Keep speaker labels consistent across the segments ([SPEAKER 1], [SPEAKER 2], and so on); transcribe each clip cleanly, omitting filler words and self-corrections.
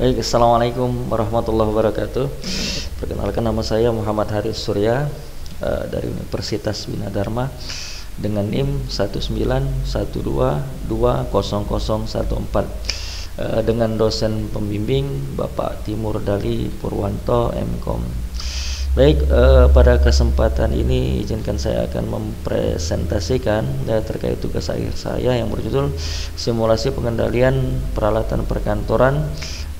[SPEAKER 1] Baik, assalamualaikum warahmatullahi wabarakatuh. Perkenalkan, nama saya Muhammad Haris Surya dari Universitas Bina Dharma dengan NIM 191220014 dengan dosen pembimbing Bapak Timur Dali Purwanto MKom. Baik, pada kesempatan ini izinkan saya akan mempresentasikan terkait tugas akhir saya yang berjudul simulasi pengendalian peralatan perkantoran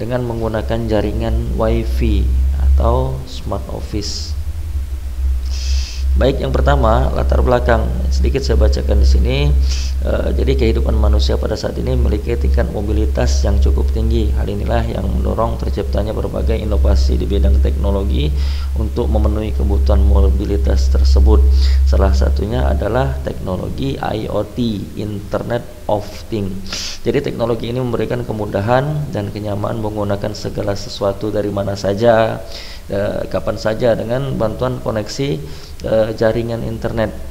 [SPEAKER 1] dengan menggunakan jaringan WiFi atau Smart Office. Baik, yang pertama latar belakang sedikit saya bacakan di sini. Jadi kehidupan manusia pada saat ini memiliki tingkat mobilitas yang cukup tinggi. Hal inilah yang mendorong terciptanya berbagai inovasi di bidang teknologi untuk memenuhi kebutuhan mobilitas tersebut. Salah satunya adalah teknologi IoT, Internet of Things. Jadi teknologi ini memberikan kemudahan dan kenyamanan menggunakan segala sesuatu dari mana saja, kapan saja dengan bantuan koneksi jaringan internet.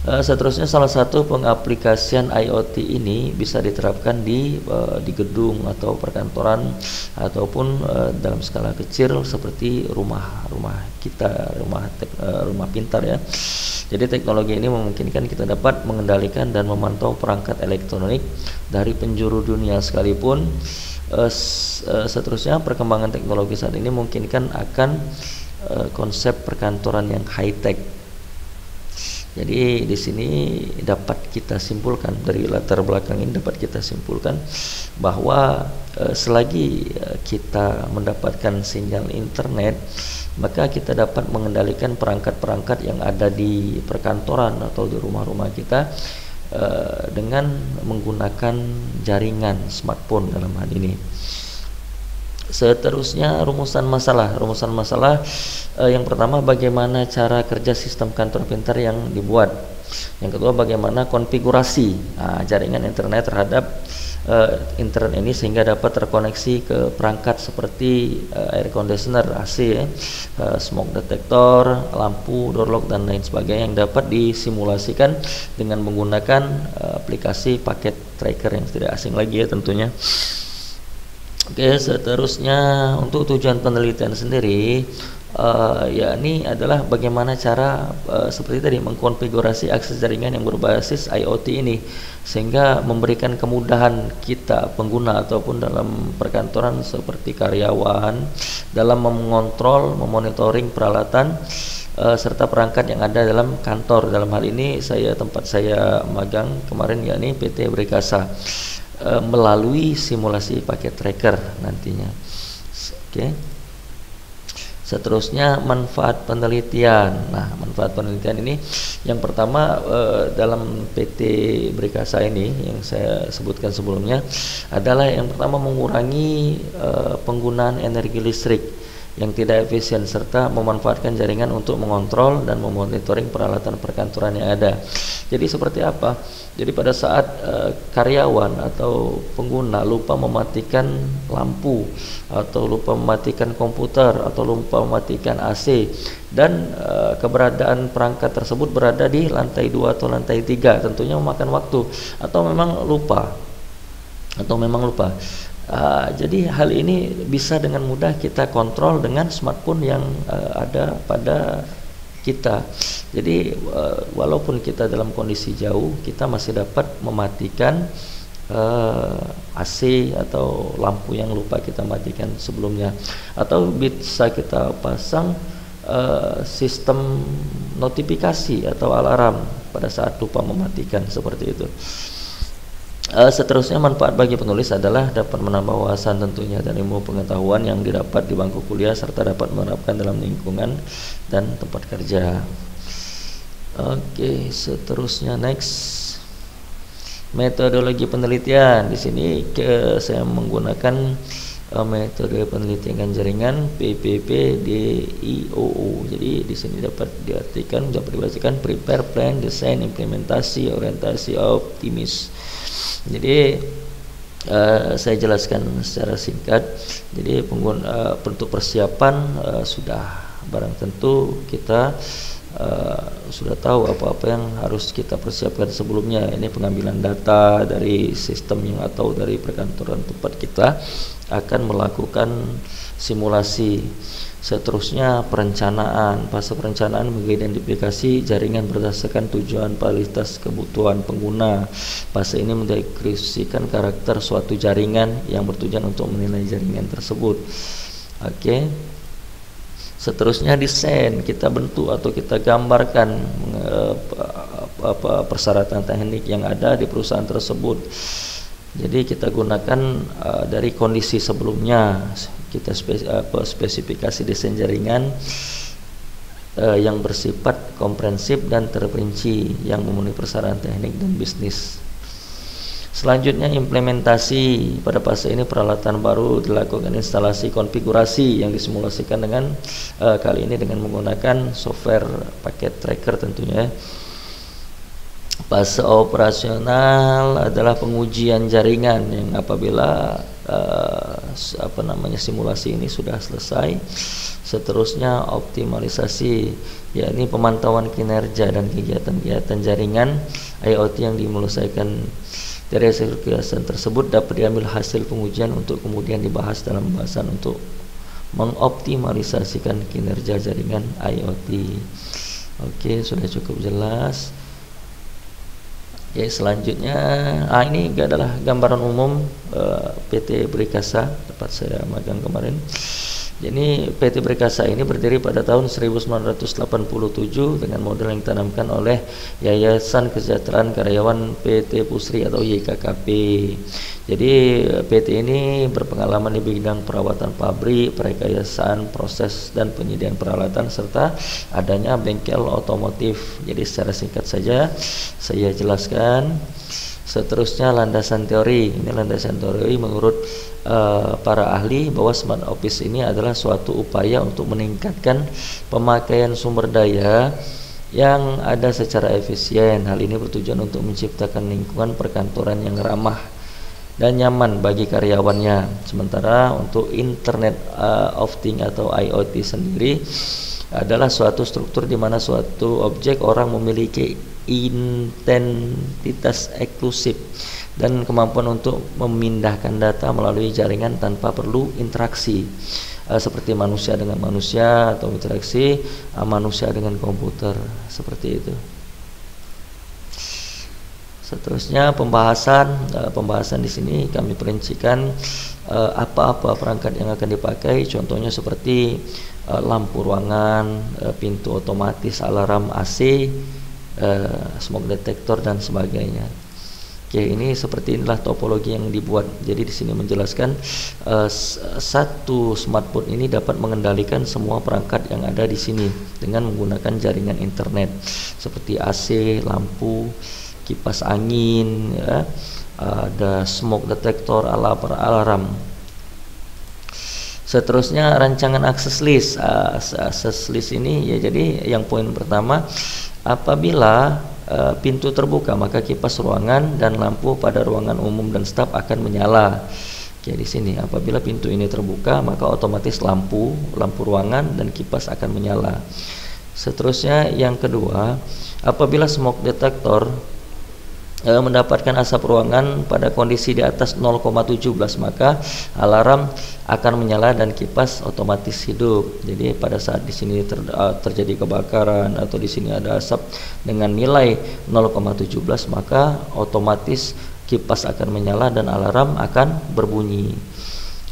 [SPEAKER 1] Seterusnya, salah satu pengaplikasian IoT ini bisa diterapkan di gedung atau perkantoran ataupun dalam skala kecil seperti rumah kita, rumah pintar ya. Jadi teknologi ini memungkinkan kita dapat mengendalikan dan memantau perangkat elektronik dari penjuru dunia sekalipun. Seterusnya, perkembangan teknologi saat ini memungkinkan akan konsep perkantoran yang high tech. Jadi di sini dapat kita simpulkan, dari latar belakang ini dapat kita simpulkan bahwa selagi kita mendapatkan sinyal internet, maka kita dapat mengendalikan perangkat-perangkat yang ada di perkantoran atau di rumah-rumah kita dengan menggunakan jaringan smartphone dalam hal ini. Seterusnya, rumusan masalah yang pertama, bagaimana cara kerja sistem kantor pintar yang dibuat. Yang kedua, bagaimana konfigurasi jaringan internet terhadap internet ini sehingga dapat terkoneksi ke perangkat seperti air conditioner, AC, smoke detector, lampu, door lock dan lain sebagainya yang dapat disimulasikan dengan menggunakan aplikasi paket tracker yang tidak asing lagi ya tentunya. Oke, seterusnya untuk tujuan penelitian sendiri yakni adalah bagaimana cara seperti tadi mengkonfigurasi akses jaringan yang berbasis IoT ini sehingga memberikan kemudahan kita pengguna ataupun dalam perkantoran seperti karyawan dalam mengontrol, memonitoring peralatan serta perangkat yang ada dalam kantor. Dalam hal ini tempat saya magang kemarin yakni PT Brikasa melalui simulasi paket tracker nantinya. Oke. Seterusnya, manfaat penelitian. Nah, manfaat penelitian ini yang pertama dalam PT Brikasa ini yang saya sebutkan sebelumnya adalah yang pertama mengurangi penggunaan energi listrik yang tidak efisien serta memanfaatkan jaringan untuk mengontrol dan memonitoring peralatan perkantoran yang ada. Jadi seperti apa? Jadi pada saat karyawan atau pengguna lupa mematikan lampu atau lupa mematikan komputer atau lupa mematikan AC dan keberadaan perangkat tersebut berada di lantai 2 atau lantai 3, tentunya memakan waktu atau memang lupa. Jadi hal ini bisa dengan mudah kita kontrol dengan smartphone yang ada pada kita. Jadi walaupun kita dalam kondisi jauh, kita masih dapat mematikan AC atau lampu yang lupa kita matikan sebelumnya, atau bisa kita pasang sistem notifikasi atau alarm pada saat lupa mematikan, seperti itu. Seterusnya, manfaat bagi penulis adalah dapat menambah wawasan tentunya dan ilmu pengetahuan yang didapat di bangku kuliah serta dapat menerapkan dalam lingkungan dan tempat kerja. Oke, seterusnya next, metodologi penelitian. Di sini saya menggunakan metode penelitian jaringan PPPDIOO. Jadi di sini dapat dibacakan prepare, plan, desain, implementasi, orientasi, optimis. Jadi saya jelaskan secara singkat. Jadi untuk persiapan sudah barang tentu kita sudah tahu apa-apa yang harus kita persiapkan sebelumnya. Ini pengambilan data dari sistem yang atau dari perkantoran tempat kita akan melakukan simulasi. Seterusnya perencanaan. Fase perencanaan mengidentifikasi jaringan berdasarkan tujuan, kualitas, kebutuhan pengguna. Fase ini mendeskripsikan karakter suatu jaringan yang bertujuan untuk menilai jaringan tersebut. Oke. Seterusnya desain, kita bentuk atau kita gambarkan persyaratan teknik yang ada di perusahaan tersebut. Jadi kita gunakan dari kondisi sebelumnya, kita spesifikasi desain jaringan yang bersifat komprehensif dan terperinci yang memenuhi persyaratan teknik dan bisnis. Selanjutnya implementasi. Pada fase ini peralatan baru dilakukan instalasi konfigurasi yang disimulasikan dengan kali ini dengan menggunakan software paket tracker tentunya. Fase operasional adalah pengujian jaringan yang apabila simulasi ini sudah selesai. Seterusnya optimalisasi, yakni pemantauan kinerja dan kegiatan-kegiatan jaringan IoT yang diselesaikan. Dari hasil kegiatan tersebut dapat diambil hasil pengujian untuk kemudian dibahas dalam pembahasan untuk mengoptimalisasikan kinerja jaringan IoT. Oke, sudah cukup jelas. Oke, selanjutnya ini adalah gambaran umum PT Brikasa tempat saya magang kemarin. Jadi PT Brikasa ini berdiri pada tahun 1987 dengan model yang ditanamkan oleh Yayasan Kesejahteraan Karyawan PT Pusri atau YKKP. Jadi PT ini berpengalaman di bidang perawatan pabrik, perekayasaan proses dan penyediaan peralatan serta adanya bengkel otomotif. Jadi secara singkat saja saya jelaskan. Seterusnya landasan teori. Ini landasan teori menurut para ahli bahwa smart office ini adalah suatu upaya untuk meningkatkan pemakaian sumber daya yang ada secara efisien. Hal ini bertujuan untuk menciptakan lingkungan perkantoran yang ramah dan nyaman bagi karyawannya. Sementara untuk Internet of Things atau IoT sendiri adalah suatu struktur di mana suatu objek orang memiliki identitas eksklusif dan kemampuan untuk memindahkan data melalui jaringan tanpa perlu interaksi seperti manusia dengan manusia atau interaksi manusia dengan komputer, seperti itu. Seterusnya pembahasan di sini kami perincikan apa-apa perangkat yang akan dipakai. Contohnya seperti lampu ruangan, pintu otomatis, alarm AC, smoke detector dan sebagainya. Oke, ini seperti inilah topologi yang dibuat. Jadi di sini menjelaskan satu smartphone ini dapat mengendalikan semua perangkat yang ada di sini dengan menggunakan jaringan internet seperti AC, lampu, kipas angin, ya, ada smoke detector, alarm. Seterusnya rancangan access list. Access list ini ya, jadi yang poin pertama, apabila pintu terbuka maka kipas ruangan dan lampu pada ruangan umum dan staf akan menyala. Oke, di sini apabila pintu ini terbuka maka otomatis lampu ruangan dan kipas akan menyala. Seterusnya yang kedua, apabila smoke detector mendapatkan asap ruangan pada kondisi di atas 0,17 maka alarm akan menyala dan kipas otomatis hidup. Jadi pada saat di sini terjadi kebakaran atau di sini ada asap dengan nilai 0,17 maka otomatis kipas akan menyala dan alarm akan berbunyi.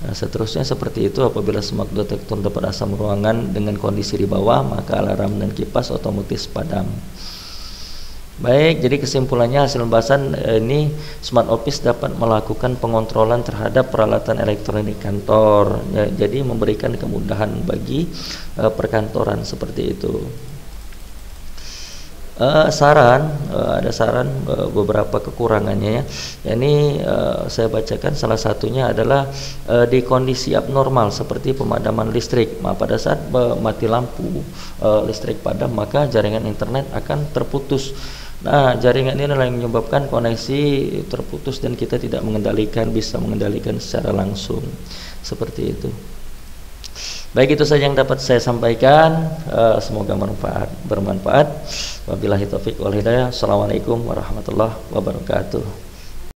[SPEAKER 1] Nah, seterusnya seperti itu, apabila smoke detector dapat asap ruangan dengan kondisi di bawah maka alarm dan kipas otomatis padam. Baik, jadi kesimpulannya hasil pembahasan ini smart office dapat melakukan pengontrolan terhadap peralatan elektronik kantor. Ya, jadi memberikan kemudahan bagi perkantoran seperti itu. Ada saran beberapa kekurangannya ya. Ini saya bacakan, salah satunya adalah di kondisi abnormal seperti pemadaman listrik. Pada saat mati lampu, listrik padam maka jaringan internet akan terputus. Nah, jaringan ini adalah yang menyebabkan koneksi terputus dan kita tidak bisa mengendalikan secara langsung, seperti itu. Baik, itu saja yang dapat saya sampaikan. Semoga bermanfaat. Wabillahi taufiq wal hidayah. Assalamualaikum warahmatullahi wabarakatuh.